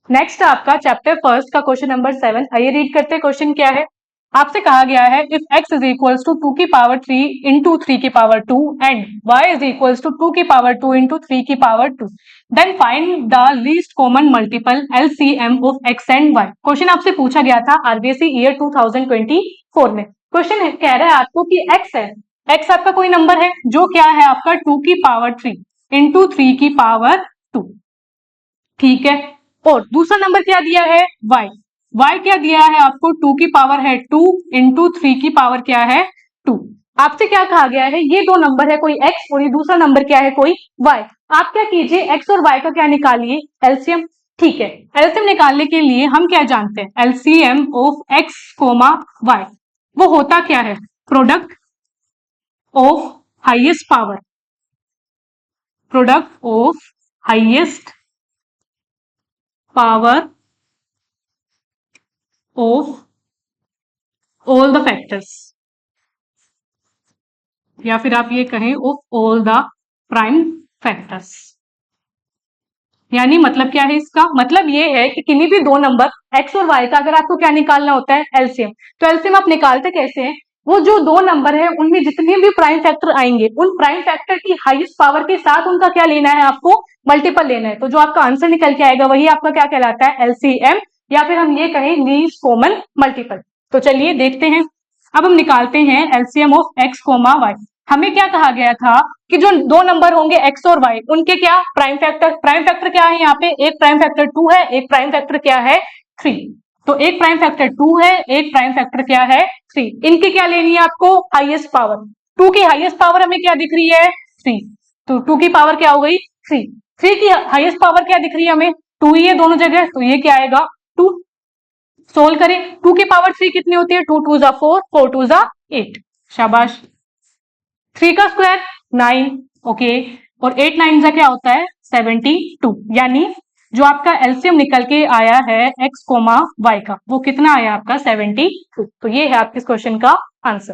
Next आपका chapter first का question number 7। आइए रीड करते हैं। क्वेश्चन क्या है? आपसे कहा गया है if x is equals to 2 की पावर 3 इंटू 3 की power 2 and y is equals to 2 की पावर 2 इंटू 3 की power 2, then find the least common multiple LCM of x and y। Question आपसे पूछा गया था आरबीएसई ईयर 2024 में। क्वेश्चन कह रहा है आपको कि x है, x आपका कोई नंबर है जो क्या है आपका 2 की पावर 3 इंटू 3 की पावर 2, ठीक है। और दूसरा नंबर क्या दिया है? y। y क्या दिया है आपको? 2 की पावर है 2 इंटू 3 की पावर क्या है? 2। आपसे क्या कहा गया है? ये दो नंबर है, कोई x और ये दूसरा नंबर क्या है? कोई y। आप क्या कीजिए, x और y का क्या निकालिए? एलसीएम। ठीक है, एलसीएम निकालने के लिए हम क्या जानते हैं? LCM of x comma y वो होता क्या है? Product of highest power, product of highest power of all the factors, या फिर आप ये कहें of all the prime factors. यानी मतलब क्या है इसका? मतलब ये है कि किन्हीं भी दो नंबर x और y का अगर आपको क्या निकालना होता है? एलसीएम। तो एलसीएम आप निकालते कैसे हैं? वो जो दो नंबर है उनमें जितने भी प्राइम फैक्टर आएंगे उन प्राइम फैक्टर की हाईएस्ट पावर के साथ उनका क्या लेना है? आपको मल्टीपल लेना है। तो जो आपका आंसर निकल के आएगा वही आपका क्या कहलाता है? एलसीएम, या फिर हम ये कहें लीस्ट कॉमन मल्टीपल। तो चलिए देखते हैं। अब हम निकालते हैं LCM of x comma y। हमें क्या कहा गया था कि जो दो नंबर होंगे x और y उनके क्या प्राइम फैक्टर क्या है? यहाँ पे एक प्राइम फैक्टर 2 है, एक प्राइम फैक्टर क्या है? 3। तो एक प्राइम फैक्टर 2 है, एक प्राइम फैक्टर क्या है? 3। इनकी क्या लेनी है आपको? Highest power. 2 की हाईएस्ट पावर हमें क्या दिख रही है? 3। तो 2 की पावर क्या हो गई? 3। 3 की हाईएस्ट पावर क्या दिख रही है हमें? 2 ही है दोनों जगह, तो ये क्या आएगा? 2। सोल्व करें। 2 की पावर 3 कितनी होती है? 2 2 जा 4, 4 2 जा 8। शाबाश। 3 का स्क्वायर 9, ओके। और 8 9 जा क्या होता है? 72। यानी जो आपका एलसीएम निकल के आया है x कोमा y का वो कितना आया आपका? 72। तो ये है आपके क्वेश्चन का आंसर।